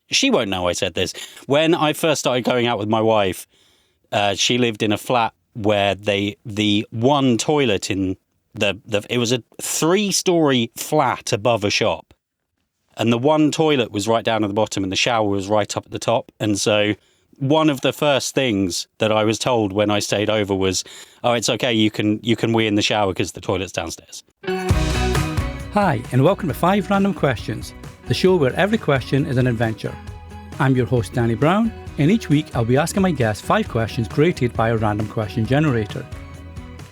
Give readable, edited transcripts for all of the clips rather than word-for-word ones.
she won't know I said this. When I first started going out with my wife, she lived in a flat where the one toilet in it was a 3-story flat above a shop. And the one toilet was right down at the bottom and the shower was right up at the top. And so one of the first things that I was told when I stayed over was, oh, it's okay, you can wee in the shower because the toilet's downstairs. Hi, and welcome to 5 Random Questions, the show where every question is an adventure. I'm your host, Danny Brown, and each week I'll be asking my guests 5 questions created by a random question generator.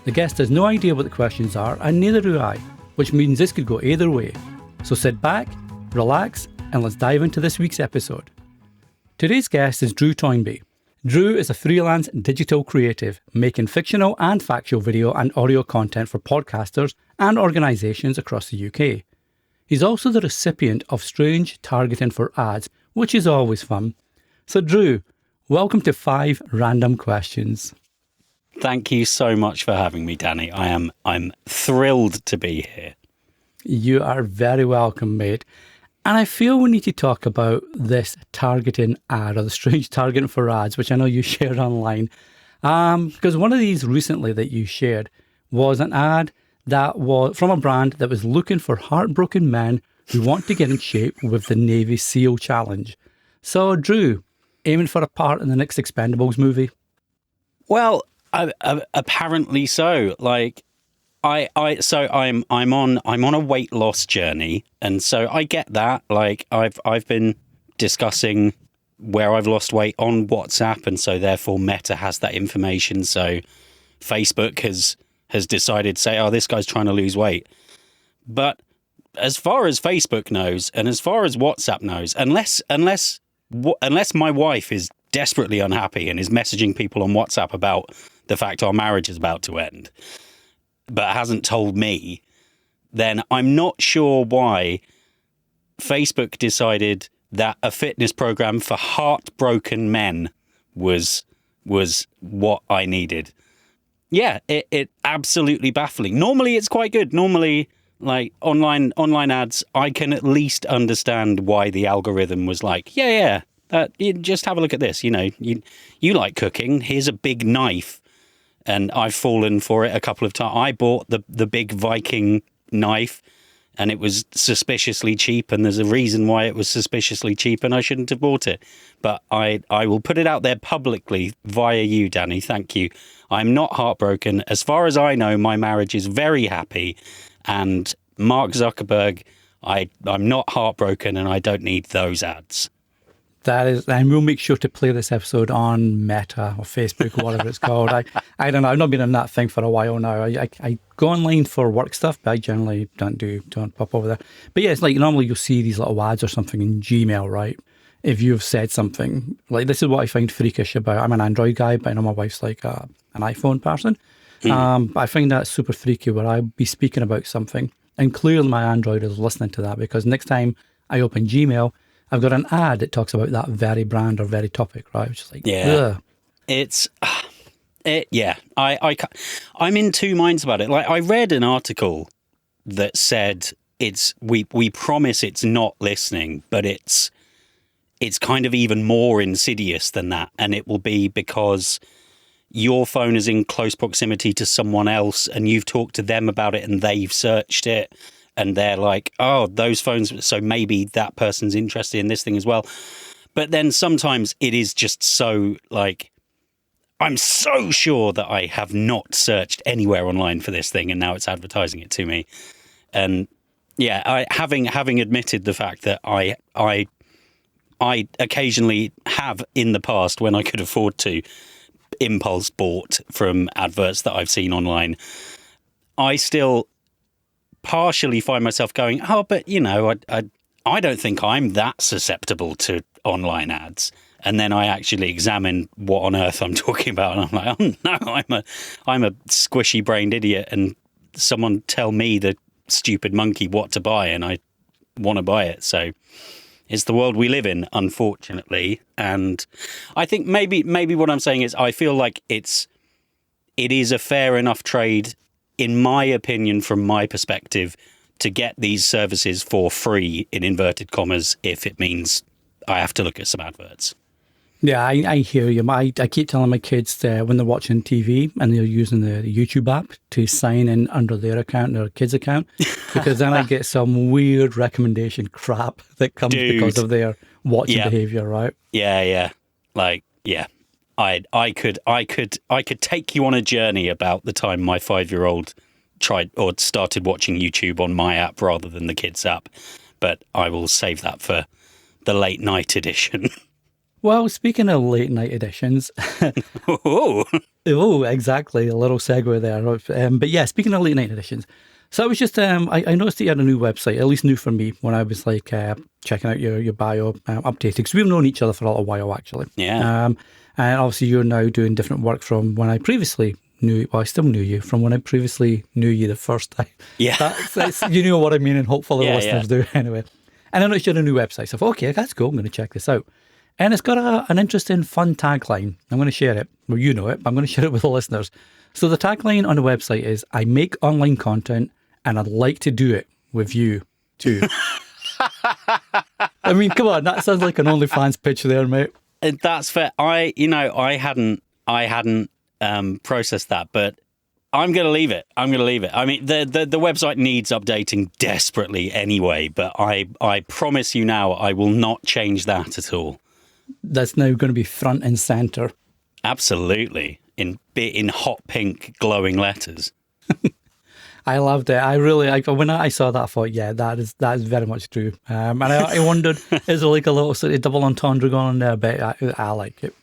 The guest has no idea what the questions are, and neither do I, which means this could go either way. So sit back, relax, and let's dive into this week's episode. Today's guest is Drew Toynbee. Drew is a freelance digital creative, making fictional and factual video and audio content for podcasters and organisations across the UK. He's also the recipient of strange targeting for ads, which is always fun. So Drew, welcome to 5 Random Questions. Thank you so much for having me, Danny. I'm thrilled to be here. You are very welcome, mate. And I feel we need to talk about this targeting ad, or the strange targeting for ads, which I know you shared online. Because one of these recently that you shared was an ad that was from a brand that was looking for heartbroken men who want to get in shape with the Navy SEAL Challenge. So, Drew, aiming for a part in the next Expendables movie? Well, apparently so. Like, I'm on a weight loss journey, and so I get that. Like, I've been discussing where I've lost weight on WhatsApp, and so therefore Meta has that information. So Facebook has decided to say, oh, this guy's trying to lose weight. But as far as Facebook knows, and as far as WhatsApp knows, unless my wife is desperately unhappy and is messaging people on WhatsApp about the fact our marriage is about to end, but hasn't told me, then I'm not sure why Facebook decided that a fitness program for heartbroken men was what I needed. Yeah, it absolutely baffling. Normally it's quite good. Normally, like online ads, I can at least understand why the algorithm was like, you just have a look at this. You know, you like cooking. Here's a big knife. And I've fallen for it a couple of times. I bought the big Viking knife, and it was suspiciously cheap, and there's a reason why it was suspiciously cheap, and I shouldn't have bought it. But I will put it out there publicly via you, Danny. Thank you. I'm not heartbroken. As far as I know, my marriage is very happy. And Mark Zuckerberg, I'm not heartbroken, and I don't need those ads. That is, and we'll make sure to play this episode on Meta or Facebook or whatever it's called. I don't know. I've not been on that thing for a while now. I go online for work stuff, but I generally don't pop over there. But yeah, it's like normally you'll see these little ads or something in Gmail, right? If you've said something, like this is what I find freakish about. I'm an Android guy, but I know my wife's like an iPhone person. But I find that super freaky where I'll be speaking about something and clearly my Android is listening to that, because next time I open Gmail, I've got an ad that talks about that very brand or very topic, right? Which is like, yeah, ugh. I'm in two minds about it. Like, I read an article that said we promise it's not listening, but it's kind of even more insidious than that, and it will be because your phone is in close proximity to someone else, and you've talked to them about it, and they've searched it. And they're like, oh, those phones, so maybe that person's interested in this thing as well. But then sometimes it is just so, like, I'm so sure that I have not searched anywhere online for this thing, and now it's advertising it to me. And yeah, having admitted the fact that I occasionally have in the past, when I could afford to, impulse bought from adverts that I've seen online, I still partially find myself going, oh, but you know, I don't think I'm that susceptible to online ads. And then I actually examine what on earth I'm talking about, and I'm like, oh no, I'm a squishy brained idiot, and someone tell me, the stupid monkey, what to buy, and I want to buy it. So it's the world we live in, unfortunately. And I think maybe what I'm saying is I feel like it is a fair enough trade, in my opinion, from my perspective, to get these services for free, in inverted commas, if it means I have to look at some adverts. Yeah, I hear you. I keep telling my kids when they're watching TV and they're using the YouTube app to sign in under their account, their kids' account, because then I get some weird recommendation crap that comes because of their watching behavior, right? Yeah. Like, yeah. I could take you on a journey about the time my 5-year-old tried or started watching YouTube on my app rather than the kids' app, but I will save that for the late night edition. Well, speaking of late night editions, oh, exactly, a little segue there. But yeah, speaking of late night editions, so I was just I noticed that you had a new website, at least new for me, when I was like checking out your bio, updating, because we've known each other for a little while actually. Yeah. And obviously you're now doing different work from when I previously knew. Well, I still knew you from when I previously knew you the first time. Yeah, that's, you know what I mean, and hopefully the listeners do anyway. And I noticed you had a new website, so I thought, okay, that's cool. I'm going to check this out. And it's got an interesting, fun tagline. I'm going to share it. Well, you know it, but I'm going to share it with the listeners. So the tagline on the website is, I make online content and I'd like to do it with you too. I mean, come on, that sounds like an OnlyFans pitch there, mate. That's fair. I hadn't processed that, but I'm going to leave it. I mean, the website needs updating desperately anyway, but I promise you now, I will not change that at all. That's now going to be front and center. Absolutely. In hot pink glowing letters. I loved it. When I saw that, I thought, yeah, that is very much true. And I wondered, is there like a little sort of double entendre going on there? But I like it.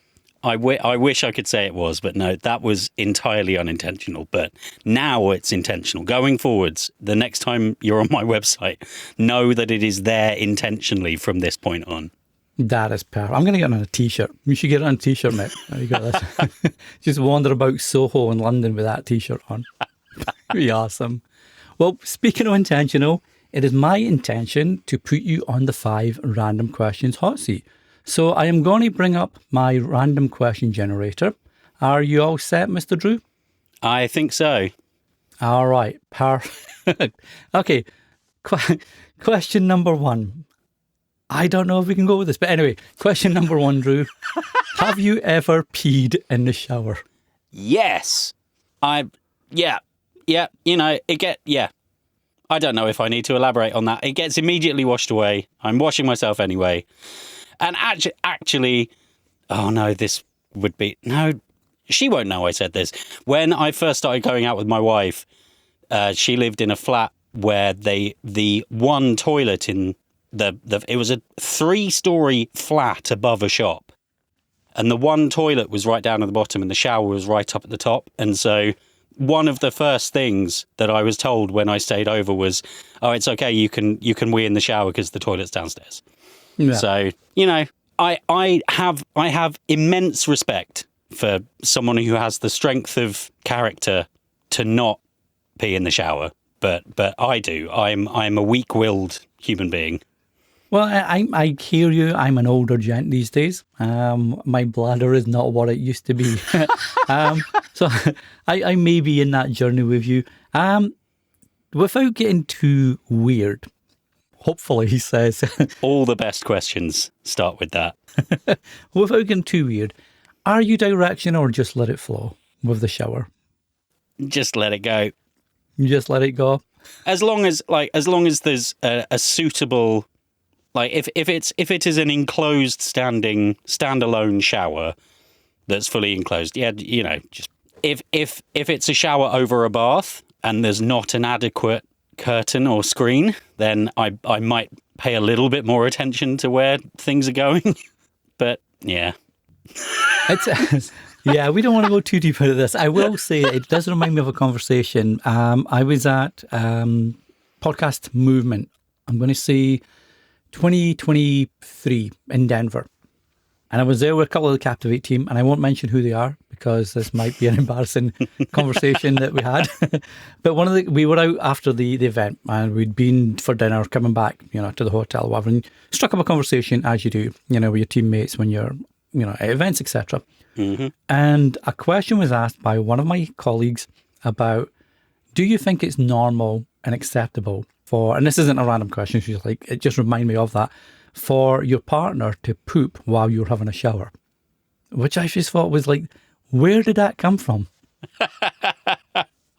I wish I could say it was, but no, that was entirely unintentional. But now it's intentional. Going forwards, the next time you're on my website, know that it is there intentionally from this point on. That is perfect. I'm going to get it on a T-shirt. You should get it on a T-shirt, mate. You got this. Just wander about Soho in London with that T-shirt on. Be awesome. Well, speaking of intentional, it is my intention to put you on the 5 random questions hot seat. So I am going to bring up my random question generator. Are you all set, Mr. Drew? I think so. All right. Perfect. Okay. Question number 1. I don't know if we can go with this, but anyway, question number 1, Drew. Have you ever peed in the shower? Yes. Yeah. You know, I don't know if I need to elaborate on that. It gets immediately washed away. I'm washing myself anyway. And actually, oh no, she won't know I said this. When I first started going out with my wife, she lived in a flat where the one toilet in it was a 3-story flat above a shop. And the one toilet was right down at the bottom and the shower was right up at the top. And so one of the first things that I was told when I stayed over was, oh, it's okay, you can wee in the shower because the toilet's downstairs. Yeah. So, you know, I have immense respect for someone who has the strength of character to not pee in the shower, but I do. I'm a weak-willed human being. Well, I hear you. I'm an older gent these days. My bladder is not what it used to be. So I may be in that journey with you. Without getting too weird, hopefully, he says. All the best questions start with that. Without getting too weird, are you directional or just let it flow with the shower? Just let it go. Just let it go. As long as there's a suitable, like if it is an enclosed standalone shower that's fully enclosed, yeah, you know, just if it's a shower over a bath and there's not an adequate curtain or screen, then I might pay a little bit more attention to where things are going. But yeah. Yeah, we don't want to go too deep into this. I will say it does remind me of a conversation. I was at Podcast Movement, I'm going to say 2023 in Denver. And I was there with a couple of the Captivate team, and I won't mention who they are because this might be an embarrassing conversation that we had. But we were out after the event, and we'd been for dinner, coming back, you know, to the hotel, whatever, and struck up a conversation as you do, you know, with your teammates when you're, you know, at events, etc. Mm-hmm. And a question was asked by one of my colleagues about, do you think it's normal and acceptable for, and this isn't a random question, she's like, it just reminded me of that, for your partner to poop while you were having a shower, which I just thought was like, where did that come from?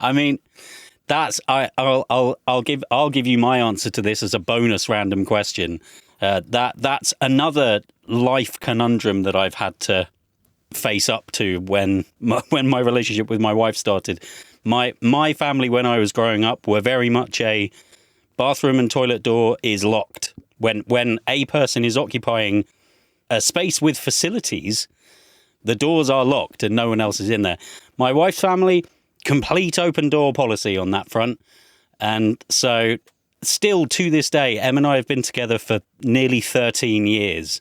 I mean, I'll give you my answer to this as a bonus random question. That's another life conundrum that I've had to face up to when my relationship with my wife started. My family, when I was growing up, were very much a bathroom and toilet door is locked. When a person is occupying a space with facilities, the doors are locked and no one else is in there. My wife's family, complete open door policy on that front. And so still to this day, Em and I have been together for nearly 13 years.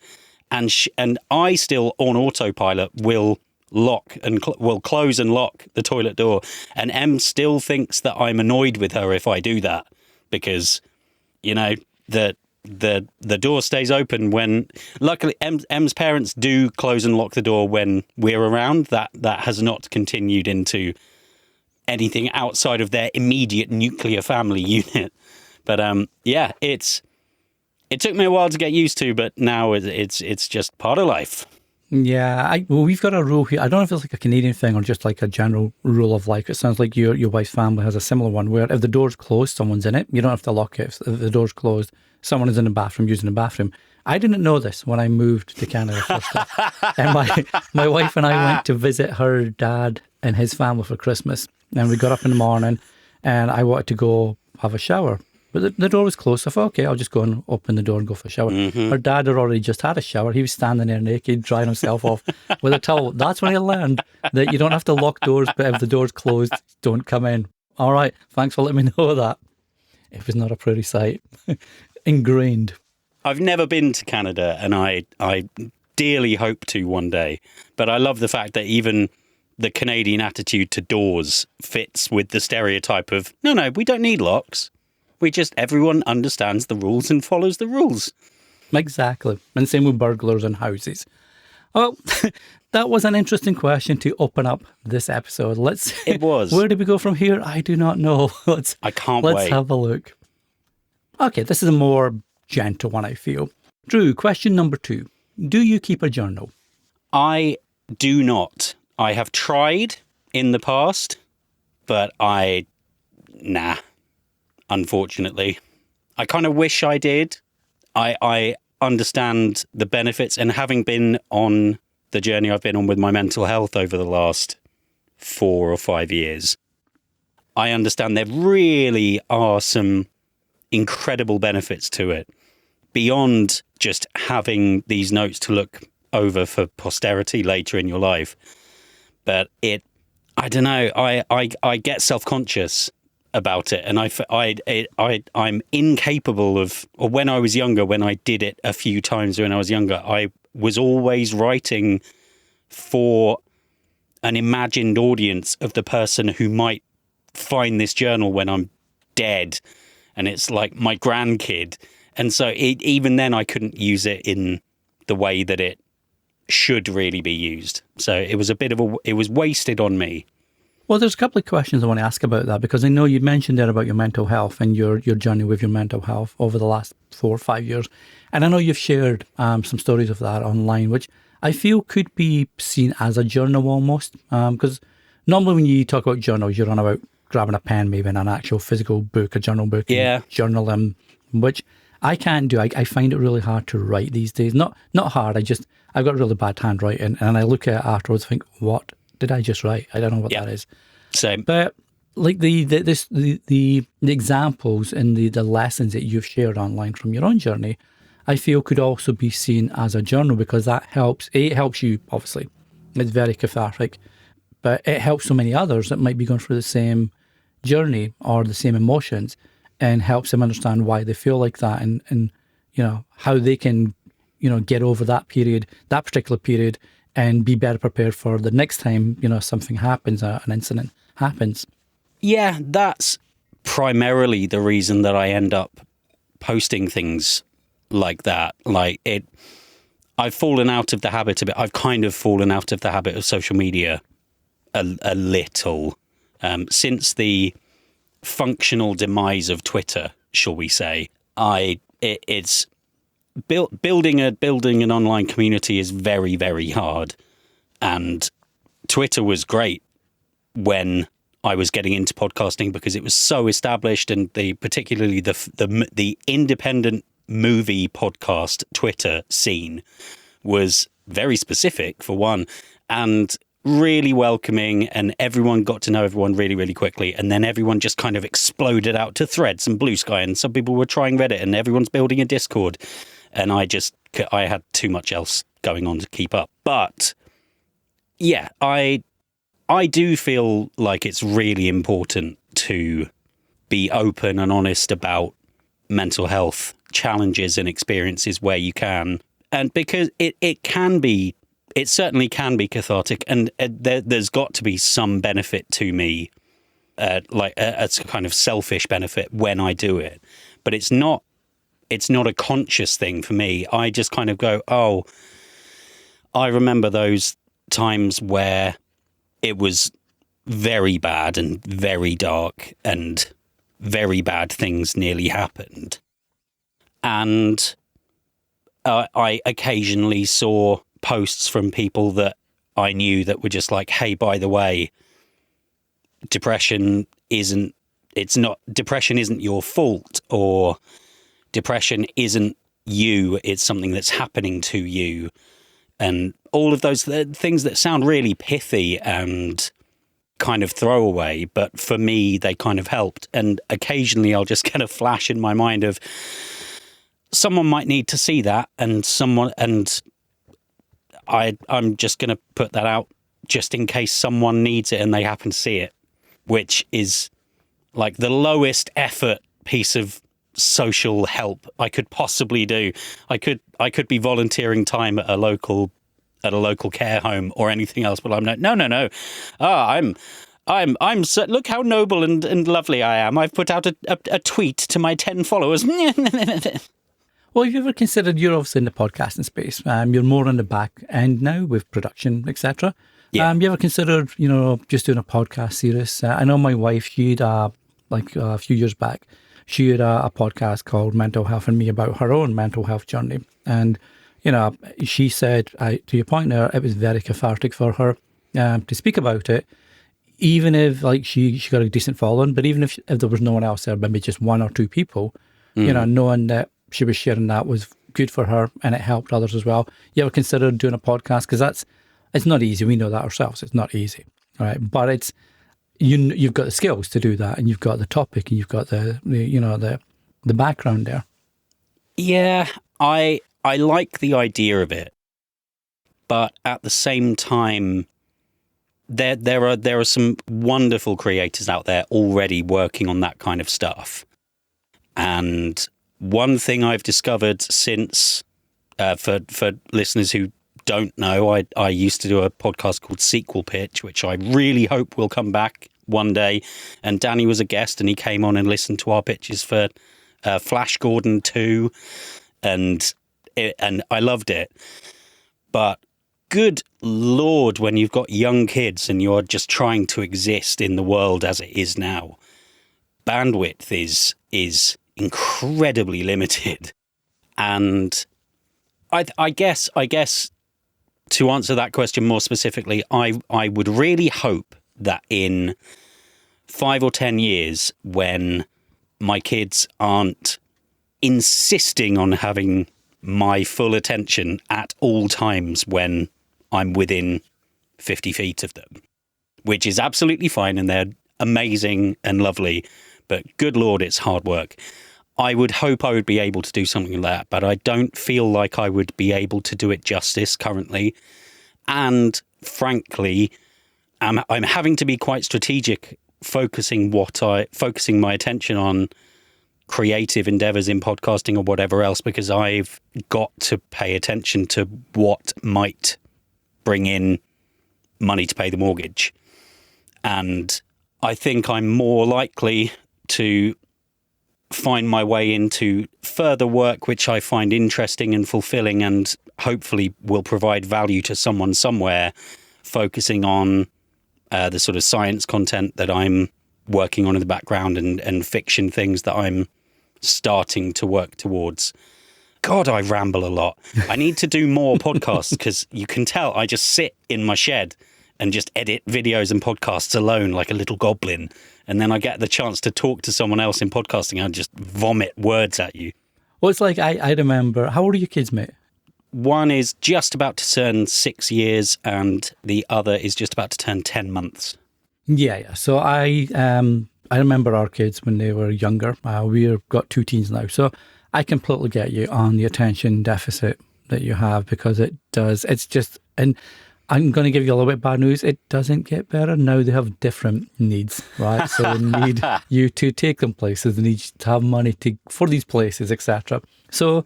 And I still, on autopilot, will lock and will close and lock the toilet door. And Em still thinks that I'm annoyed with her if I do that because, you know, the door stays open when, luckily, Em's parents do close and lock the door when we're around. That has not continued into anything outside of their immediate nuclear family unit. But yeah, it took me a while to get used to, but now it's just part of life. Yeah, well, we've got a rule here. I don't know if it's like a Canadian thing or just like a general rule of life. It sounds like your wife's family has a similar one where if the door's closed, someone's in it. You don't have to lock it. If the door's closed, someone is in the bathroom using the bathroom. I didn't know this when I moved to Canada first time. And my wife and I went to visit her dad and his family for Christmas. And we got up in the morning and I wanted to go have a shower. But the door was closed, so I thought, okay, I'll just go and open the door and go for a shower. Mm-hmm. Her dad had already just had a shower. He was standing there naked, drying himself off with a towel. That's when I learned that you don't have to lock doors, but if the door's closed, don't come in. All right, thanks for letting me know that. It was not a pretty sight. Ingrained. I've never been to Canada, and I dearly hope to one day. But I love the fact that even the Canadian attitude to doors fits with the stereotype of, no, we don't need locks. Everyone understands the rules and follows the rules. Exactly. And same with burglars and houses. Well, that was an interesting question to open up this episode. It was. Where do we go from here? I do not know. I can't wait. Let's have a look. Okay, this is a more gentle one, I feel. Drew, question number 2. Do you keep a journal? I do not. I have tried in the past, but nah. Unfortunately, I kind of wish I did. I understand the benefits, and having been on the journey I've been on with my mental health over the last 4 or 5 years, I understand there really are some incredible benefits to it beyond just having these notes to look over for posterity later in your life. But I don't know, I get self-conscious about it, and I'm incapable of, or when I was younger, when I did it a few times when I was younger, I was always writing for an imagined audience of the person who might find this journal when I'm dead, and it's like my grandkid. And so even then I couldn't use it in the way that it should really be used. So it was it was wasted on me. Well, there's a couple of questions I want to ask about that, because I know you mentioned there about your mental health and your journey with your mental health over the last 4 or 5 years. And I know you've shared some stories of that online, which I feel could be seen as a journal almost. Because normally when you talk about journals, you're on about grabbing a pen, maybe in an actual physical book, a journal book, and journal them, which I can't do. I find it really hard to write these days. Not hard, I've got really bad handwriting, and I look at it afterwards and think, what did I just write? I don't know what that is. Same. But like the examples and the lessons that you've shared online from your own journey, I feel could also be seen as a journal, because that helps. It helps you, obviously. It's very cathartic, but it helps so many others that might be going through the same journey or the same emotions, and helps them understand why they feel like that, and you know how they can get over that particular period, and be better prepared for the next time something happens, an incident happens. Yeah, that's primarily the reason that I end up posting things like that. Like I've fallen out of the habit of it. I've kind of fallen out of the habit of social media a little since the functional demise of Twitter, shall we say. It's building an online community is very, very hard. And Twitter was great when I was getting into podcasting because it was so established, and particularly the independent movie podcast Twitter scene was very specific, for one, and really welcoming, and everyone got to know everyone really, really quickly. And then everyone just kind of exploded out to Threads and Blue Sky, and some people were trying Reddit, and everyone's building a Discord. And I had too much else going on to keep up. But yeah, I do feel like it's really important to be open and honest about mental health challenges and experiences where you can. And because it certainly can be cathartic, and there's got to be some benefit to me, like a kind of selfish benefit when I do it. But it's not a conscious thing for me. I just kind of go, oh, I remember those times where it was very bad and very dark and very bad things nearly happened. And I occasionally saw posts from people that I knew that were just like, hey, by the way, depression isn't your fault, or depression isn't you, it's something that's happening to you. And all of those things that sound really pithy and kind of throwaway, but for me, they kind of helped. And occasionally I'll just get a flash in my mind of someone might need to see that, and I'm just going to put that out just in case someone needs it and they happen to see it, which is like the lowest effort piece of social help I could possibly do. I could be volunteering time at a local care home or anything else, but I'm like, no. I'm so, look how noble and lovely I am. I've put out a tweet to my 10 followers. Well, have you ever considered, you're obviously in the podcasting space, you're more on the back end now with production, etc. Yeah. You ever considered, just doing a podcast series? I know my wife, she had, a few years back, she had a podcast called Mental Health and Me about her own mental health journey. And, she said, to your point there, it was very cathartic for her to speak about it, even if she got a decent following, but even if there was no one else there, maybe just one or two people, knowing that she was sharing that was good for her and it helped others as well. You ever considered doing a podcast? Because it's not easy. We know that ourselves. It's not easy, right? But it's you've got the skills to do that, and you've got the topic, and you've got the background there. Yeah, I like the idea of it, but at the same time, there are some wonderful creators out there already working on that kind of stuff. And one thing I've discovered since, for listeners who don't know, I used to do a podcast called Sequel Pitch, which I really hope will come back one day. And Danny was a guest, and he came on and listened to our pitches for Flash Gordon 2, and I loved it. But good Lord, when you've got young kids and you're just trying to exist in the world as it is now, bandwidth is incredibly limited. And I guess to answer that question more specifically, I would really hope that in 5 or 10 years, when my kids aren't insisting on having my full attention at all times when I'm within 50 feet of them, which is absolutely fine, and they're amazing and lovely, but good Lord, it's hard work. I would hope I would be able to do something like that, but I don't feel like I would be able to do it justice currently. And frankly, I'm having to be quite strategic, focusing my attention on creative endeavors in podcasting or whatever else, because I've got to pay attention to what might bring in money to pay the mortgage. And I think I'm more likely to find my way into further work which I find interesting and fulfilling, and hopefully will provide value to someone somewhere, focusing on the sort of science content that I'm working on in the background, and fiction things that I'm starting to work towards. God, I ramble a lot. I need to do more podcasts because you can tell I just sit in my shed and just edit videos and podcasts alone like a little goblin. And then I get the chance to talk to someone else in podcasting and just vomit words at you. Well, it's like I remember, how old are your kids, mate? One is just about to turn 6 years and the other is just about to turn 10 months. Yeah. So I remember our kids when they were younger. We've got 2 teens now. So I completely get you on the attention deficit that you have, because it's just, and I'm going to give you a little bit of bad news. It doesn't get better. Now they have different needs, right? So they need you to take them places. They need you to have money for these places, etc. So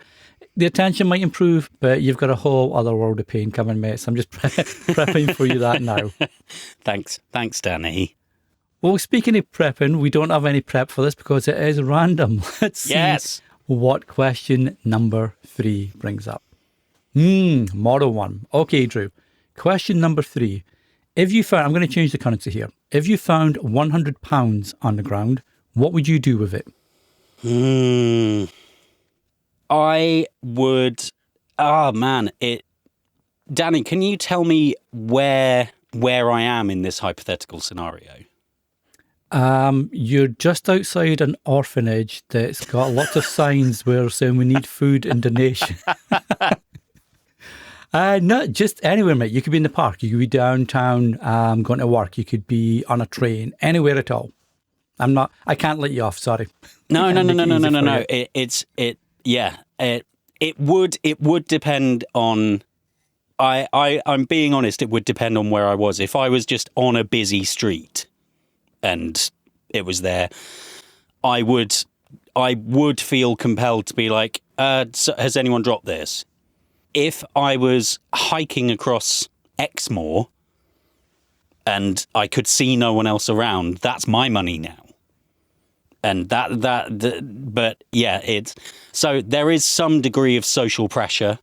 the attention might improve, but you've got a whole other world of pain coming, mate. So I'm just prepping for you that now. Thanks, Danny. Well, speaking of prepping, we don't have any prep for this because it is random. Let's see what question number 3 brings up. Model 1. Okay, Drew. Question number 3. If you found, I'm going to change the currency here. If you found £100 on the ground, what would you do with it? I would. Danny, can you tell me where I am in this hypothetical scenario? You're just outside an orphanage that's got lots of signs where saying we need food and donation. Not just anywhere, mate. You could be in the park. You could be downtown, going to work. You could be on a train, anywhere at all. I can't let you off. Sorry. No. It would depend on. I'm being honest. It would depend on where I was. If I was just on a busy street, and it was there, I would feel compelled to be like, so has anyone dropped this? If I was hiking across Exmoor and I could see no one else around, that's my money now. And but yeah, so there is some degree of social pressure,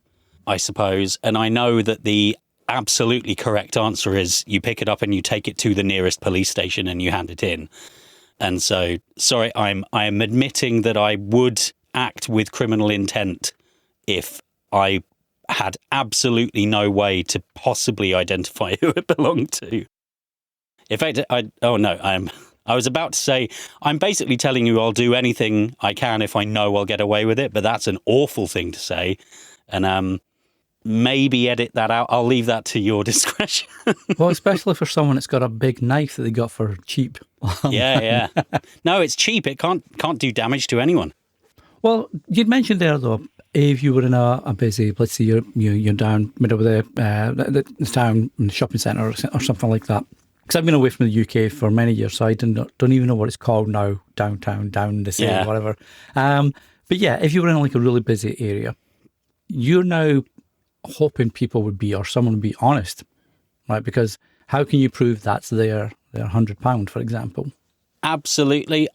I suppose. And I know that the absolutely correct answer is you pick it up and you take it to the nearest police station and you hand it in. And so, sorry, I am admitting that I would act with criminal intent if I had absolutely no way to possibly identify who it belonged to. In fact, I was about to say, I'm basically telling you I'll do anything I can if I know I'll get away with it, but that's an awful thing to say. And maybe edit that out. I'll leave that to your discretion. Well, especially for someone that's got a big knife that they got for cheap. Yeah. No, it's cheap. It can't do damage to anyone. Well, you'd mentioned there, though, if you were in a busy, let's say you're down middle of the town, in the shopping centre or something like that. Because I've been away from the UK for many years, so I don't even know what it's called now, downtown, down the city, whatever. But yeah, if you were in like a really busy area, you're now hoping people would be, or someone would be honest, right? Because how can you prove that's their £100, for example? Absolutely.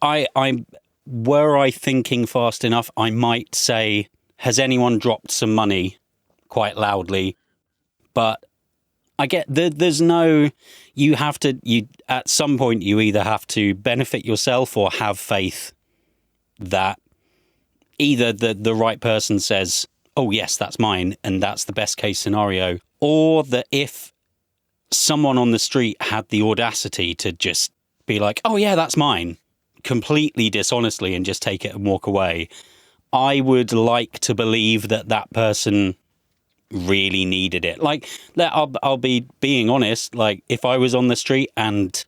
Were I thinking fast enough, I might say, has anyone dropped some money, quite loudly? But I get there's no, at some point you either have to benefit yourself or have faith that either the right person says, oh yes, that's mine, and that's the best case scenario, or that if someone on the street had the audacity to just be like, oh yeah, that's mine, completely dishonestly, and just take it and walk away, I would like to believe that person really needed it. Like, I'll be being honest, like if I was on the street and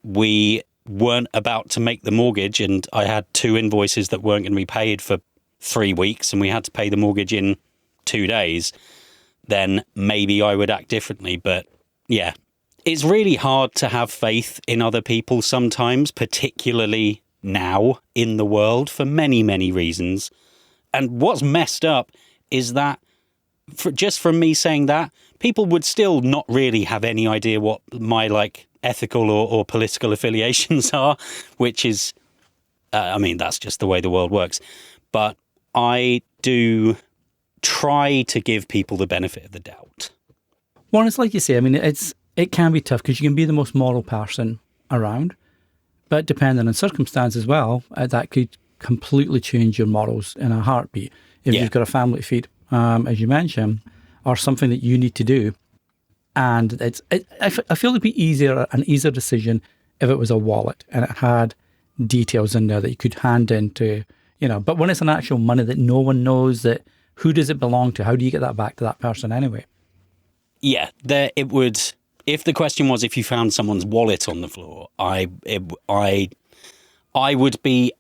we weren't about to make the mortgage and I had 2 invoices that weren't going to be paid for 3 weeks and we had to pay the mortgage in 2 days, then maybe I would act differently. But yeah, it's really hard to have faith in other people sometimes, particularly now in the world, for many, many reasons. And what's messed up is that just from me saying that, people would still not really have any idea what my like ethical or political affiliations are, which is, that's just the way the world works. But I do try to give people the benefit of the doubt. Well, it's like you say, it can be tough because you can be the most moral person around, but depending on circumstance as well, that could completely change your morals in a heartbeat. if Yeah. you've got a family to feed, as you mentioned, or something that you need to do. And I feel it'd be an easier decision if it was a wallet and it had details in there that you could hand into, but when it's an actual money that no one knows, that who does it belong to? How do you get that back to that person anyway? Yeah, it would. If the question was if you found someone's wallet on the floor, I would be,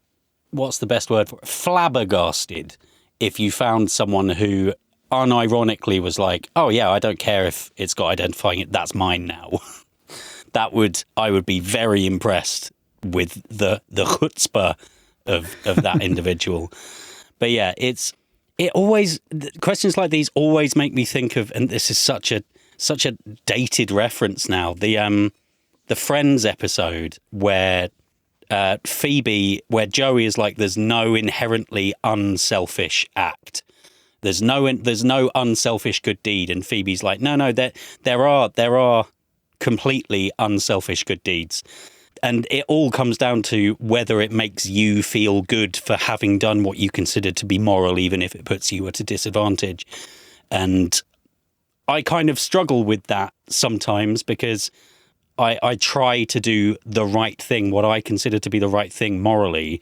what's the best word for it? Flabbergasted if you found someone who unironically was like, oh yeah, I don't care if it's got identifying it, that's mine now. I would be very impressed with the chutzpah of that individual. But yeah, questions like these always make me think of, and this is such a dated reference now, the Friends episode where Phoebe, where Joey is like, there's no inherently unselfish act. There's no unselfish good deed. And Phoebe's like, no, there are completely unselfish good deeds. And it all comes down to whether it makes you feel good for having done what you consider to be moral, even if it puts you at a disadvantage. And I kind of struggle with that sometimes because I try to do the right thing, what I consider to be the right thing morally.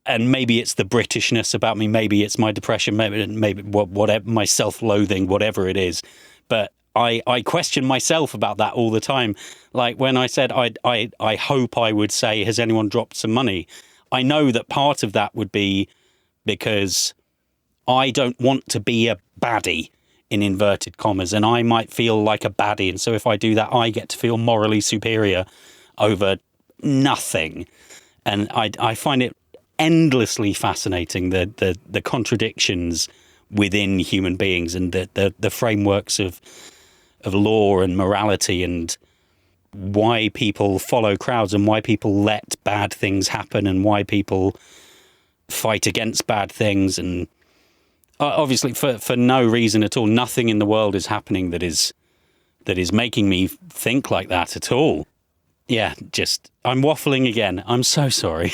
And maybe it's the Britishness about me, maybe it's my depression, maybe whatever, my self-loathing, whatever it is. But I question myself about that all the time. Like when I said I hope I would say, has anyone dropped some money? I know that part of that would be because I don't want to be a baddie, in inverted commas, and I might feel like a baddie. And so if I do that, I get to feel morally superior over nothing. And I find it endlessly fascinating, the contradictions within human beings and the frameworks of law and morality, and why people follow crowds and why people let bad things happen and why people fight against bad things. And obviously for no reason at all, nothing in the world is happening that is making me think like that at all. Yeah, I'm waffling again. I'm so sorry.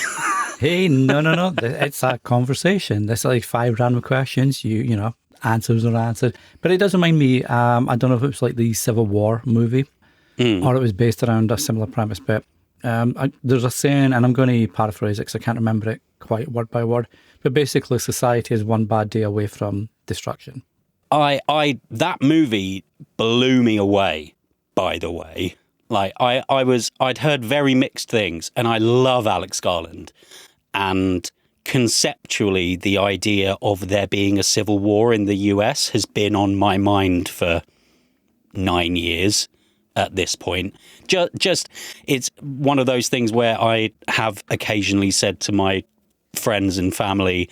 Hey, no. It's a conversation. There's like 5 random questions. You know, answers are answered. But it does remind me, I don't know if it was like the Civil War movie or it was based around a similar premise. But there's a saying, and I'm going to paraphrase it because I can't remember it quite word by word. But basically, society is one bad day away from destruction. That movie blew me away, by the way. Like I'd heard very mixed things, and I love Alex Garland. And conceptually, the idea of there being a civil war in the US has been on my mind for 9 years at this point. Just it's one of those things where I have occasionally said to my friends and family,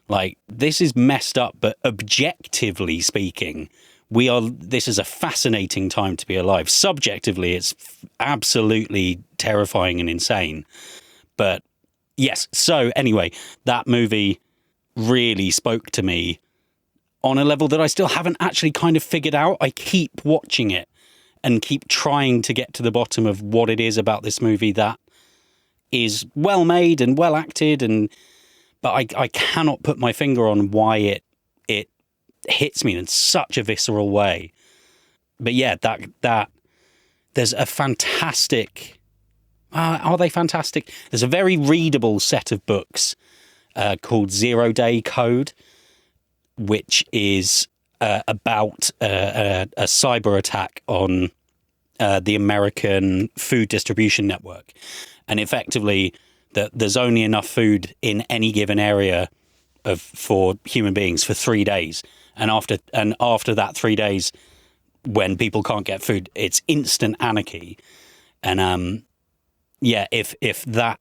like, this is messed up, but objectively speaking, this is a fascinating time to be alive. Subjectively, it's absolutely terrifying and insane. But yes, so anyway, that movie really spoke to me on a level that I still haven't actually kind of figured out. I keep watching it and keep trying to get to the bottom of what it is about this movie that is well made and well acted, but I cannot put my finger on why it hits me in such a visceral way. But yeah, that there's a fantastic. Are they fantastic? There's a very readable set of books called 0 Day Code, which is about a cyber attack on the American food distribution network. And effectively, there's only enough food in any given area for human beings for 3 days. And after that 3 days, when people can't get food, it's instant anarchy. And yeah, if that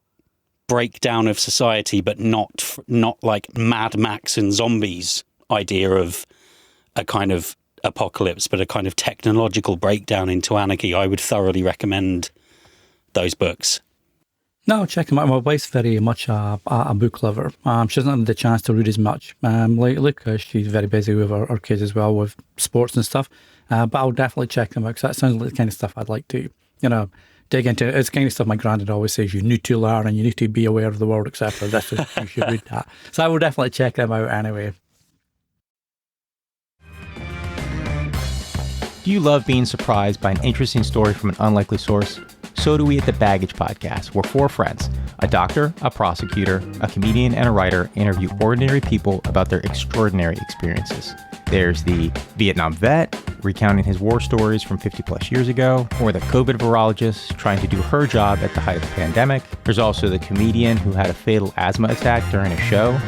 breakdown of society, but not like Mad Max and zombies idea of a kind of apocalypse, but a kind of technological breakdown into anarchy, I would thoroughly recommend those books. No, check them out. My wife's very much a book lover. She hasn't had the chance to read as much lately because she's very busy with her kids as well, with sports and stuff. But I'll definitely check them out because that sounds like the kind of stuff I'd like to, dig into. It's the kind of stuff my granddad always says, you need to learn and you need to be aware of the world, etc. You should read that. So I will definitely check them out anyway. Do you love being surprised by an interesting story from an unlikely source? So do we at the Baggage Podcast, where four friends, a doctor, a prosecutor, a comedian, and a writer, interview ordinary people about their extraordinary experiences. There's the Vietnam vet recounting his war stories from 50 plus years ago, or the COVID virologist trying to do her job at the height of the pandemic. There's also the comedian who had a fatal asthma attack during a show.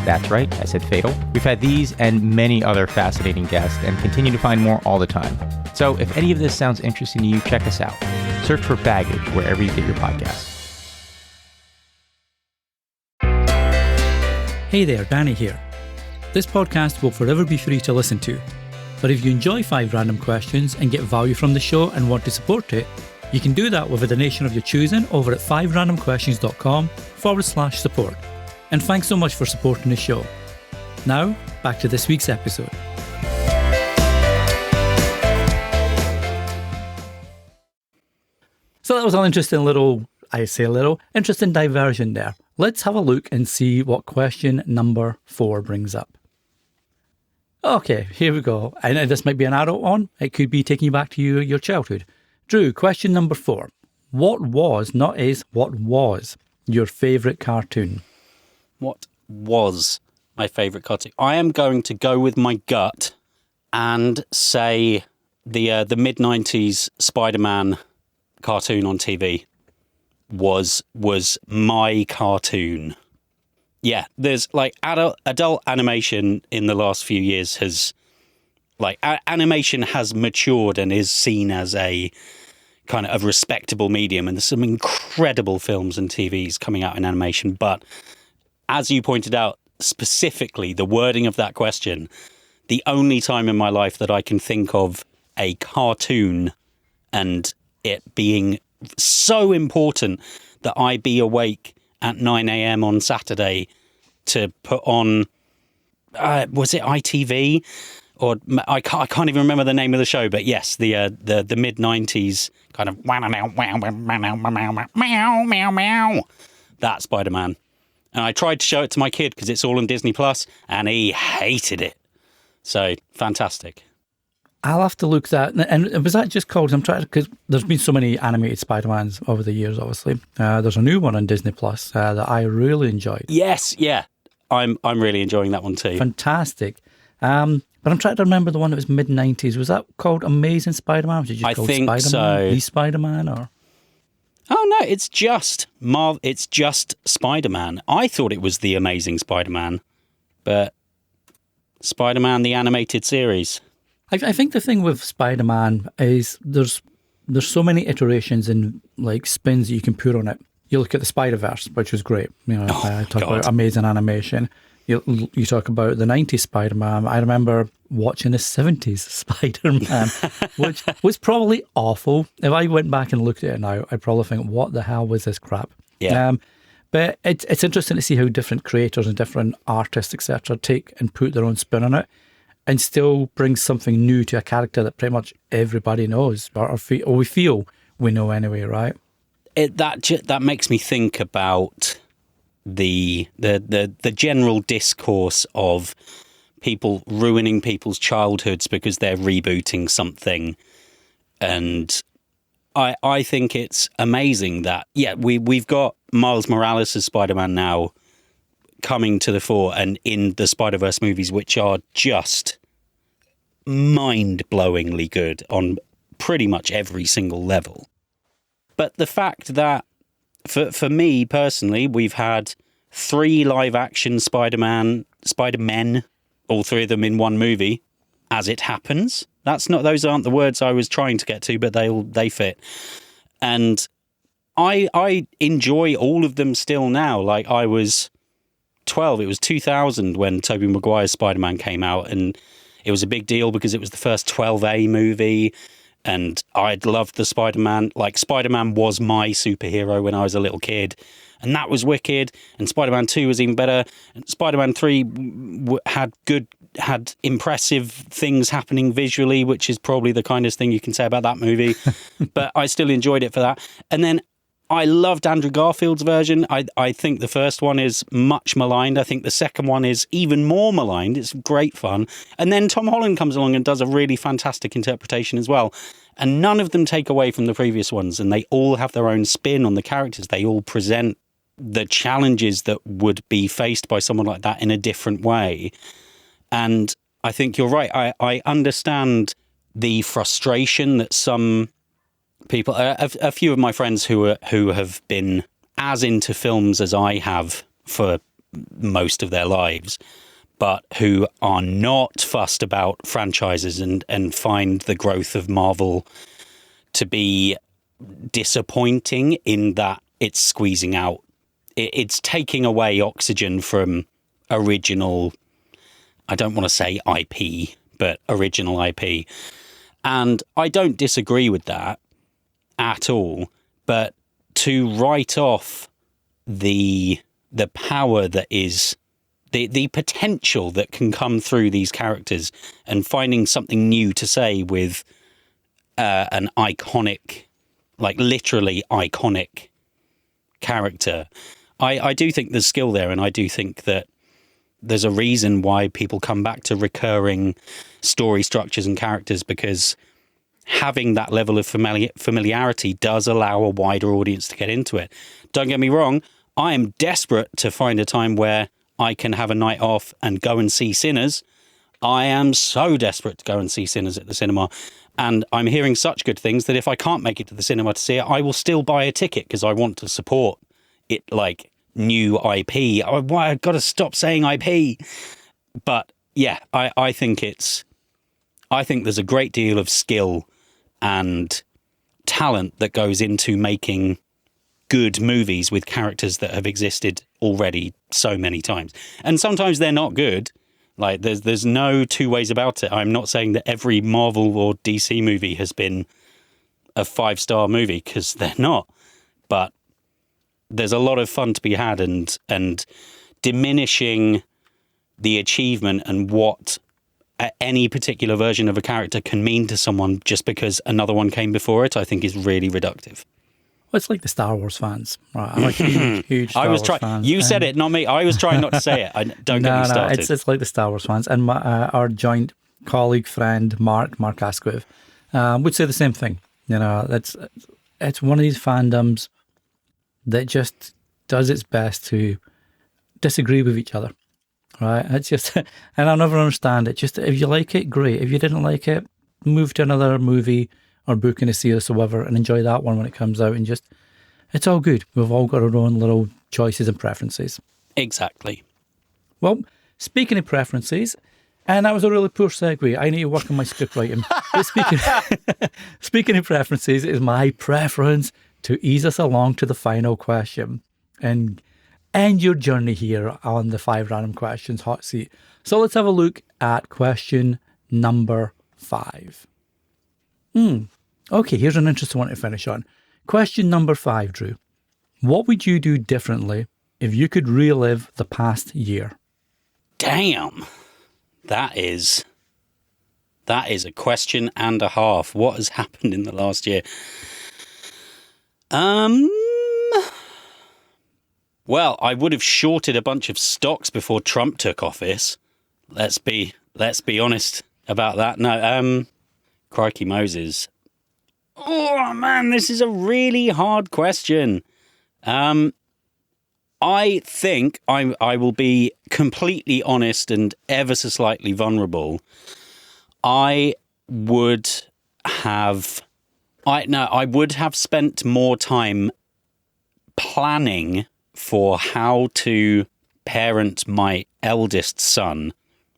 That's right, I said fatal. We've had these and many other fascinating guests and continue to find more all the time. So if any of this sounds interesting to you, check us out. Search for Baggage wherever you get your podcasts. Hey there, Danny here. This podcast will forever be free to listen to. But if you enjoy 5 Random Questions and get value from the show and want to support it, you can do that with a donation of your choosing over at 5randomquestions.com/support. And thanks so much for supporting the show. Now, back to this week's episode. So that was an interesting interesting diversion there. Let's have a look and see what question number 4 brings up. Okay, here we go. I know this might be an adult one. It could be taking you back to your childhood. Drew, question number 4. What was your favourite cartoon? What was my favourite cartoon? I am going to go with my gut and say the mid-90s Spider-Man cartoon on TV was my cartoon. Yeah, there's like adult animation in the last few years has animation has matured and is seen as a kind of respectable medium, and there's some incredible films and TVs coming out in animation. But as you pointed out, specifically the wording of that question, the only time in my life that I can think of a cartoon and it being so important that I be awake at 9 a.m. on Saturday to put on, was it ITV? Or I can't even remember the name of the show, but yes, the mid-90s kind of that Spider-Man. And I tried to show it to my kid because it's all on Disney Plus, and he hated it. So fantastic. I'll have to look that. And was that just called? I'm trying because there's been so many animated Spider-Mans over the years. Obviously, there's a new one on Disney Plus that I really enjoyed. Yes, yeah, I'm really enjoying that one too. Fantastic. But I'm trying to remember the one that was mid-90s. Was that called Amazing Spider-Man? Was it just called think Spider-Man? So. The Spider-Man, or? Oh no, it's just Spider-Man. I thought it was The Amazing Spider-Man, but Spider-Man the animated series. I think the thing with Spider-Man is there's so many iterations and like spins that you can put on it. You look at the Spider-Verse, which was great. You know, talk about amazing animation. You talk about the 90s Spider-Man. I remember watching the 70s Spider-Man, which was probably awful. If I went back and looked at it now, I'd probably think, what the hell was this crap? Yeah. But it's interesting to see how different creators and different artists, etc., take and put their own spin on it and still bring something new to a character that pretty much everybody knows or we feel we know anyway, right? That makes me think about the general discourse of people ruining people's childhoods because they're rebooting something, and I think it's amazing that we've got Miles Morales as Spider-Man now coming to the fore and in the Spider-Verse movies, which are just mind-blowingly good on pretty much every single level. But the fact that for me personally, we've had 3 live-action Spider-Men, all 3 of them in one movie, as it happens. Those aren't the words I was trying to get to, but they fit. And I enjoy all of them still now. Like, I was 12. It was 2000 when Tobey Maguire's Spider-Man came out, and it was a big deal because it was the first 12A movie. And I'd loved the Spider-Man. Like, Spider-Man was my superhero when I was a little kid. And that was wicked. And Spider-Man 2 was even better. And Spider-Man 3 had impressive things happening visually, which is probably the kindest thing you can say about that movie. But I still enjoyed it for that. And then I loved Andrew Garfield's version. I think the first one is much maligned. I think the second one is even more maligned. It's great fun. And then Tom Holland comes along and does a really fantastic interpretation as well. And none of them take away from the previous ones. And they all have their own spin on the characters. They all present the challenges that would be faced by someone like that in a different way. And I think you're right. I understand the frustration that some people, a few of my friends who have been as into films as I have for most of their lives, but who are not fussed about franchises and find the growth of Marvel to be disappointing in that it's squeezing out, it's taking away oxygen from original, I don't want to say IP, but original IP. And I don't disagree with that at all, but to write off the power that is the potential that can come through these characters and finding something new to say with an iconic, like literally iconic character. I do think there's skill there, and I do think that there's a reason why people come back to recurring story structures and characters, because having that level of familiarity does allow a wider audience to get into it. Don't get me wrong, I am desperate to find a time where I can have a night off and go and see Sinners. I am so desperate to go and see Sinners at the cinema. And I'm hearing such good things that if I can't make it to the cinema to see it, I will still buy a ticket because I want to support it, like new IP. I've got to stop saying IP. But yeah, I think there's a great deal of skill and talent that goes into making good movies with characters that have existed already so many times. And sometimes they're not good. Like there's no two ways about it. I'm not saying that every Marvel or DC movie has been a 5-star movie, because they're not. But there's a lot of fun to be had, and diminishing the achievement and what any particular version of a character can mean to someone just because another one came before it, I think is really reductive. Well, it's like the Star Wars fans, right? I'm a huge Star Wars fan. You said it, not me. I was trying not to say it. Don't get me started. It's like the Star Wars fans. And our joint colleague, friend, Mark Asquith, would say the same thing. You know, it's one of these fandoms that just does its best to disagree with each other, right? It's just, and I'll never understand it. Just, if you like it, great. If you didn't like it, move to another movie or book in a series or whatever and enjoy that one when it comes out, and just, it's all good. We've all got our own little choices and preferences. Exactly. Well, speaking of preferences, and that was a really poor segue. I need to work on my script writing. But speaking of preferences, it is my preference to ease us along to the final question and end your journey here on the 5 random questions hot seat. So let's have a look at question number 5. Okay, here's an interesting one to finish on. Question number 5, Drew. What would you do differently if you could relive the past year? Damn. That is a question and a half. What has happened in the last year? Well, I would have shorted a bunch of stocks before Trump took office. Let's be honest about that. No, crikey Moses. Oh man, this is a really hard question. I think I will be completely honest and ever so slightly vulnerable. I would have spent more time planning for how to parent my eldest son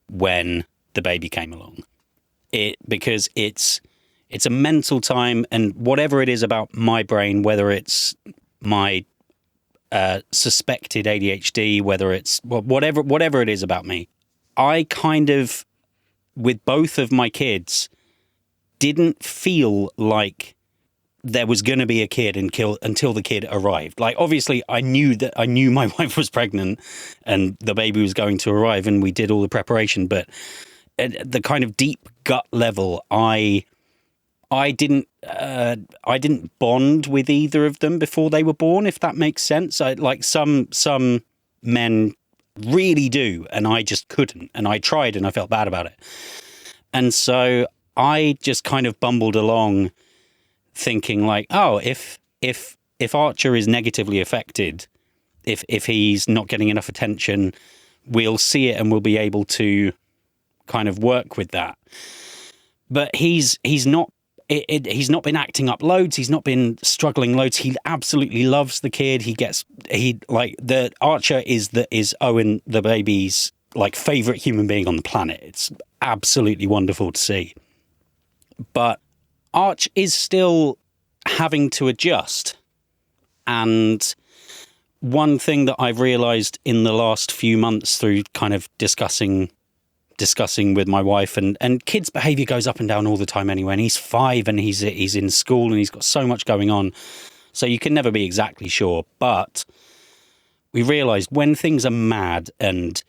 when the baby came along. Because it's a mental time, and whatever it is about my brain, whether it's my suspected ADHD, whether it's whatever it is about me, I kind of, with both of my kids, didn't feel like there was going to be a kid until the kid arrived. Like, obviously, I knew my wife was pregnant and the baby was going to arrive, and we did all the preparation. But at the kind of deep gut level, I I didn't bond with either of them before they were born, if that makes sense. Like some men really do, and I just couldn't. And I tried, and I felt bad about it. And so I just kind of bumbled along, thinking like, oh, if Archer is negatively affected, if he's not getting enough attention, we'll see it and we'll be able to kind of work with that. But he's not been acting up loads. He's not been struggling loads. He absolutely loves the kid. The Archer is Owen the baby's like favorite human being on the planet. It's absolutely wonderful to see. But Arch is still having to adjust. And one thing that I've realized in the last few months through kind of discussing with my wife, and kids' behavior goes up and down all the time anyway, and he's 5 and he's in school and he's got so much going on, so you can never be exactly sure. But we realized when things are mad and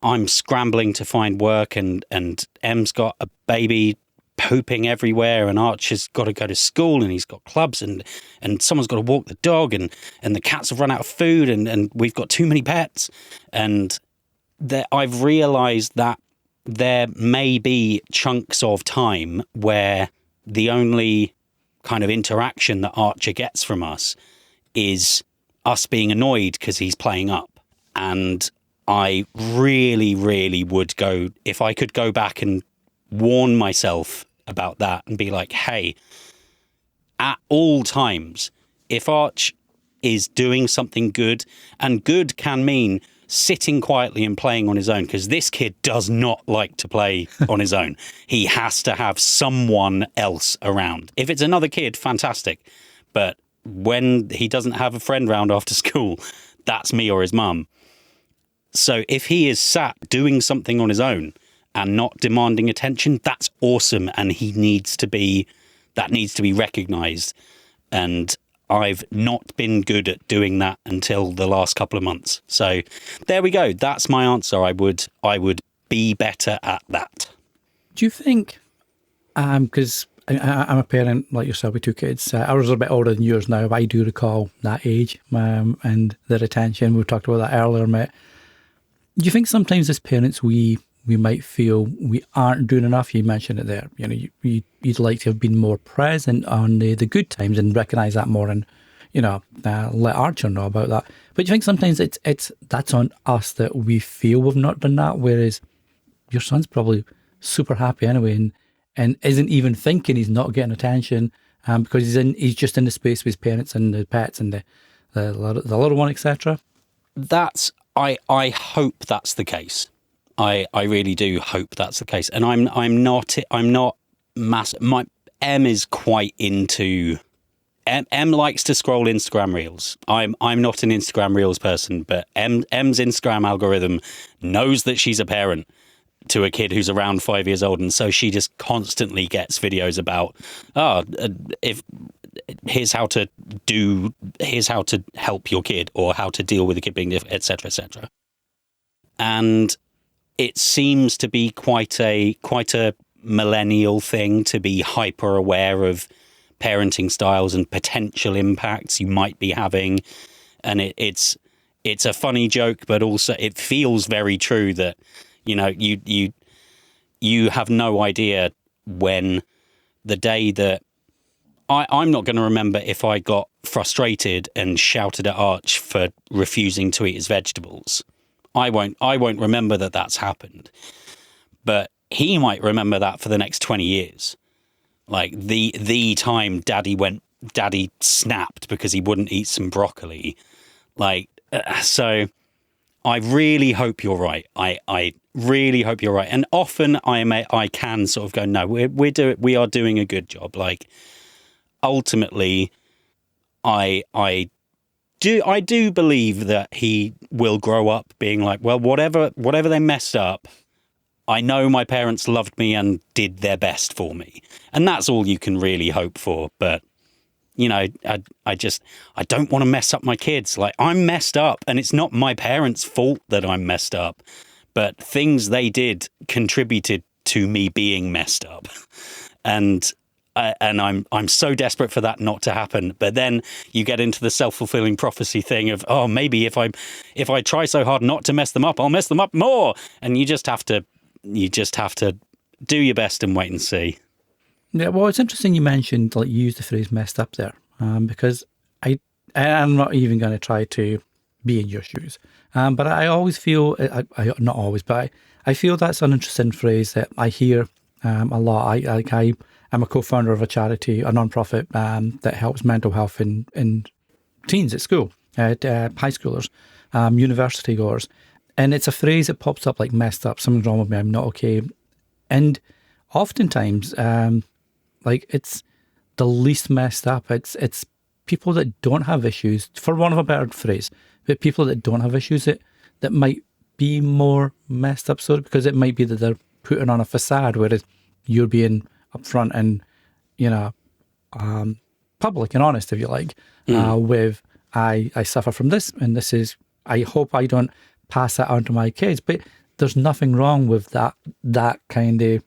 I'm scrambling to find work and Em's got a baby pooping everywhere and Arch has got to go to school and he's got clubs and someone's got to walk the dog and the cats have run out of food and we've got too many pets, and that I've realized that there may be chunks of time where the only kind of interaction that Archer gets from us is us being annoyed because he's playing up. And I really, really would go, if I could go back and warn myself about that and be like, hey, at all times, if Arch is doing something good, and good can mean sitting quietly and playing on his own, because this kid does not like to play on his own. He has to have someone else around. If it's another kid, fantastic. But when he doesn't have a friend round after school, that's me or his mum. So if he is sat doing something on his own and not demanding attention, that's awesome. And that needs to be recognized. And I've not been good at doing that until the last couple of months. So there we go. That's my answer. I would be better at that. Do you think, because I'm a parent like yourself with 2 kids, ours are a bit older than yours now, but I do recall that age and their attention. We talked about that earlier, mate. Do you think sometimes as parents we might feel we aren't doing enough? You mentioned it there. You know, you'd like to have been more present on the good times and recognise that more, and let Archer know about that. But do you think sometimes it's that's on us, that we feel we've not done that, whereas your son's probably super happy anyway, and isn't even thinking he's not getting attention because he's just in the space with his parents and the pets and the little one, etc. I hope that's the case. I really do hope that's the case. And I'm not massive. Em is quite into. Em likes to scroll Instagram Reels. I'm not an Instagram Reels person, but Em's Instagram algorithm knows that she's a parent to a kid who's around 5 years old, and so she just constantly gets videos about here's how to help your kid, or how to deal with a kid being different, etc., etc. And it seems to be quite a millennial thing to be hyper aware of parenting styles and potential impacts you might be having. And it's a funny joke, but also it feels very true that, you have no idea when the day that I'm not going to remember if I got frustrated and shouted at Arch for refusing to eat his vegetables. I won't remember that that's happened, but he might remember that for the next 20 years. Like the time Daddy snapped because he wouldn't eat some broccoli. So I really hope you're right. I really hope you're right. And often I can sort of go, no, we are doing a good job. Like, ultimately, I do believe that he will grow up being like, well, whatever they messed up, I know my parents loved me and did their best for me. And that's all you can really hope for. But, I don't want to mess up my kids. Like, I'm messed up, and it's not my parents' fault that I'm messed up, but things they did contributed to me being messed up. And and I'm so desperate for that not to happen. But then you get into the self-fulfilling prophecy thing of, oh, maybe if I try so hard not to mess them up, I'll mess them up more. And you just have to do your best and wait and see. Yeah, well, it's interesting you mentioned, like, you used the phrase "messed up" there, because I'm not even going to try to be in your shoes. But I always feel, not always, but I feel that's an interesting phrase that I hear a lot. I am a co-founder of a charity, a non-profit that helps mental health in teens at school, at high schoolers, university goers. And it's a phrase that pops up like "messed up," something's wrong with me, I'm not okay. And oftentimes, like, it's the least messed up. It's people that don't have issues, for want of a better phrase, but people that don't have issues that might be more messed up, so because it might be that they're putting on a facade, whereas you're being upfront and, you know, public and honest, if you like, with I suffer from this, and this is, I hope I don't pass that on to my kids. But there's nothing wrong with that kind of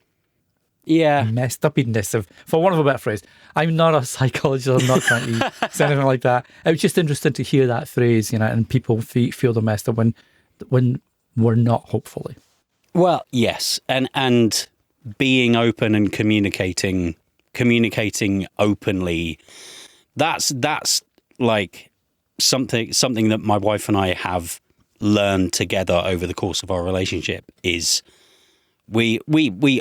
messed upiness, of, for want of a better phrase. I'm not a psychologist, I'm not trying to say anything like that. It was just interesting to hear that phrase, you know, and people feel they're messed up when we're not, hopefully. Well, yes, and being open and communicating openly, that's like something that my wife and I have learned together over the course of our relationship. Is we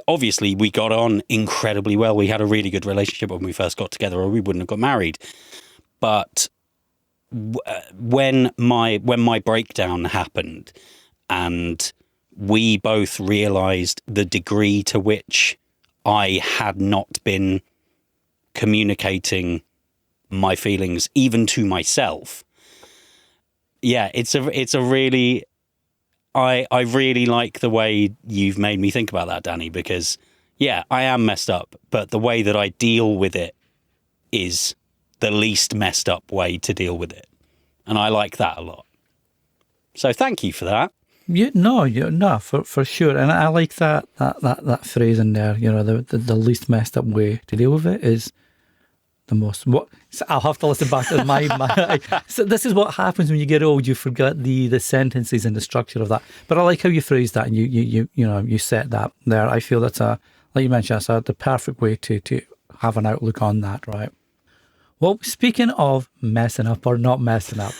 obviously we got on incredibly well. We had a really good relationship when we first got together, or we wouldn't have got married. But when my breakdown happened, and we both realized the degree to which I had not been communicating my feelings, even to myself. Yeah, it's a really, I really like the way you've made me think about that, Danny, because yeah, I am messed up, but the way that I deal with it is the least messed up way to deal with it. And I like that a lot. So thank you for that. Yeah, no, for sure. And I like that phrase in there, you know, the least messed up way to deal with it is the most. What? So I'll have to listen back to my so this is what happens when you get old. You forget the sentences and the structure of that. But I like how you phrased that, and you know, you set that there. I feel that's like you mentioned, that's the perfect way to have an outlook on that, right? Well, speaking of messing up or not messing up,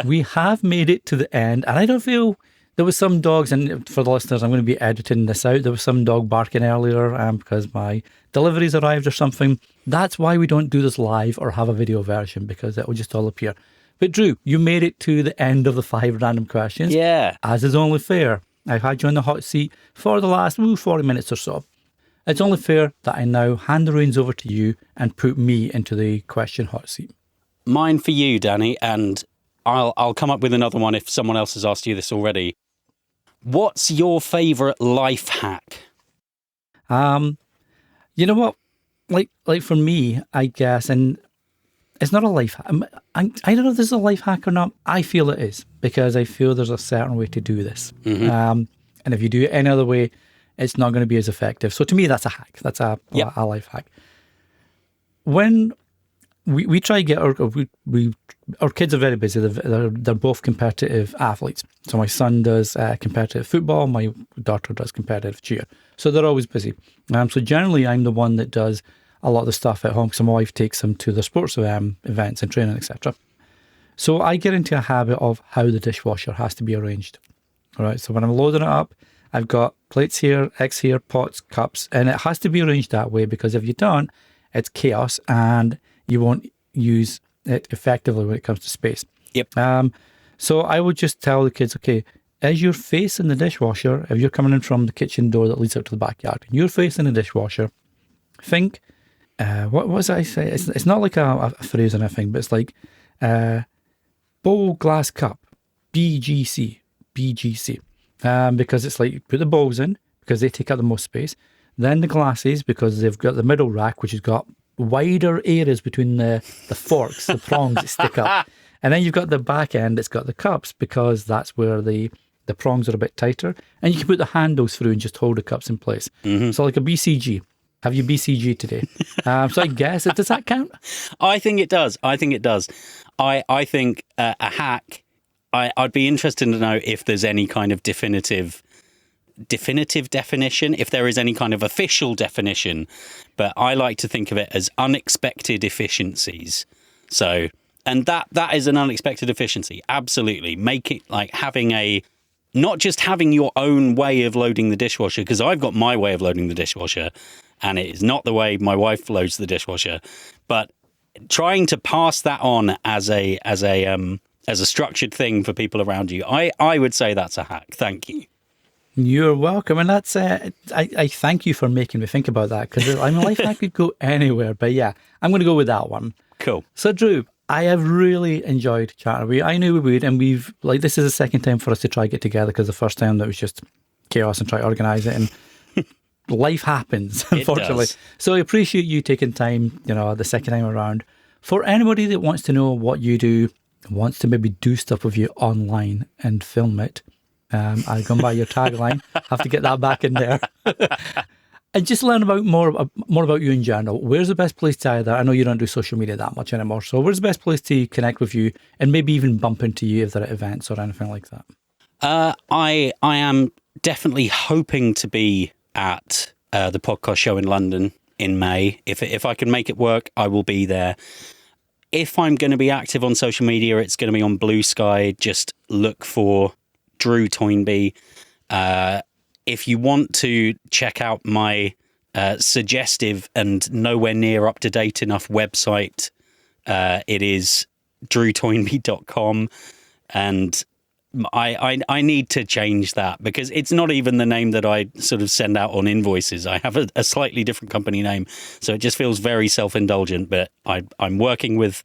we have made it to the end, and I don't feel. There was some dogs, and for the listeners, I'm going to be editing this out. There was some dog barking earlier because my deliveries arrived or something. That's why we don't do this live or have a video version, because it will just all appear. But Drew, you made it to the end of the 5 random questions. Yeah. As is only fair. I've had you on the hot seat for the last 40 minutes or so. It's only fair that I now hand the reins over to you and put me into the question hot seat. Mine for you, Danny, and I'll come up with another one if someone else has asked you this already. What's your favourite life hack? You know what? Like for me, I guess, and it's not a life hack. I don't know if this is a life hack or not. I feel it is, because I feel there's a certain way to do this. Mm-hmm. And if you do it any other way, it's not going to be as effective. So to me, that's a hack. That's a life hack. When we try to get our kids are very busy. They're both competitive athletes. So my son does competitive football. My daughter does competitive cheer. So they're always busy. So generally, I'm the one that does a lot of the stuff at home, because my wife takes them to the sports events and training, etc. So I get into a habit of how the dishwasher has to be arranged. All right. So when I'm loading it up, I've got plates here, eggs here, pots, cups, and it has to be arranged that way, because if you don't, it's chaos and you won't use it effectively when it comes to space. Yep. So I would just tell the kids, okay, as you're facing the dishwasher, if you're coming in from the kitchen door that leads out to the backyard, and you're facing the dishwasher, think, what was I say? It's not like a phrase or anything, but it's like bowl, glass, cup, BGC. Because it's like you put the bowls in, because they take up the most space. Then the glasses, because they've got the middle rack, which has got wider areas between the forks, the prongs that stick up. And then you've got the back end that's got the cups, because that's where the prongs are a bit tighter. And you can put the handles through and just hold the cups in place. Mm-hmm. So like a BCG. Have you BCG today? So I guess, does that count? I think it does. I think a hack, I'd be interested to know if there's any kind of definitive definition, if there is any kind of official definition, but I like to think of it as unexpected efficiencies. So, and that is an unexpected efficiency. Absolutely. Make it like not just having your own way of loading the dishwasher, because I've got my way of loading the dishwasher and it is not the way my wife loads the dishwasher, but trying to pass that on as a structured thing for people around you. I would say that's a hack. Thank you. You're welcome. And that's, I thank you for making me think about that, because life hack could go anywhere. But yeah, I'm going to go with that one. Cool. So Drew, I have really enjoyed chatting with you. I knew we would, and this is the second time for us to try to get together, because the first time that was just chaos and try to organise it, and life happens, unfortunately. So I appreciate you taking time, the second time around. For anybody that wants to know what you do, wants to maybe do stuff with you online and film it, I've gone by your tagline. Have to get that back in there. And just learn more about you in general. Where's the best place to I know you don't do social media that much anymore, so where's the best place to connect with you and maybe even bump into you if they're at events or anything like that? I am definitely hoping to be at the podcast show in London in May. If I can make it work, I will be there. If I'm going to be active on social media, it's going to be on Blue Sky. Just look for Drew Toynbee. If you want to check out my suggestive and nowhere near up-to-date enough website, it is drewtoynbee.com. And I need to change that, because it's not even the name that I sort of send out on invoices. I have a slightly different company name, so it just feels very self-indulgent. But I'm working with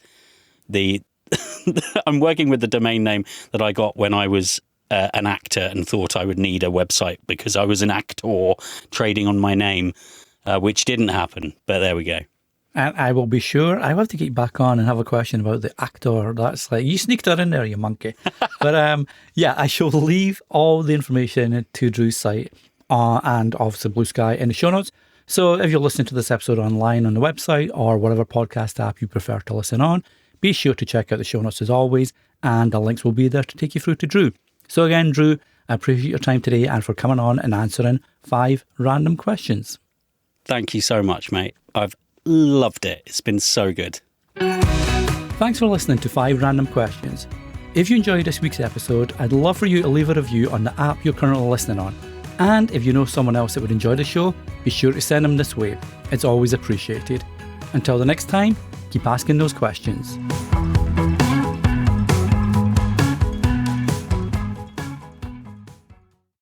the domain name that I got when I was an actor and thought I would need a website because I was an actor trading on my name, which didn't happen. But there we go. And I will be sure. I will have to get back on and have a question about the actor. That's like, you sneaked that in there, you monkey. But yeah, I shall leave all the information to Drew's site and obviously Blue Sky in the show notes. So if you're listening to this episode online on the website or whatever podcast app you prefer to listen on, be sure to check out the show notes as always, and the links will be there to take you through to Drew. So again, Drew, I appreciate your time today and for coming on and answering 5 random questions. Thank you so much, mate. I've loved it. It's been so good. Thanks for listening to 5 Random Questions. If you enjoyed this week's episode, I'd love for you to leave a review on the app you're currently listening on. And if you know someone else that would enjoy the show, be sure to send them this way. It's always appreciated. Until the next time, keep asking those questions.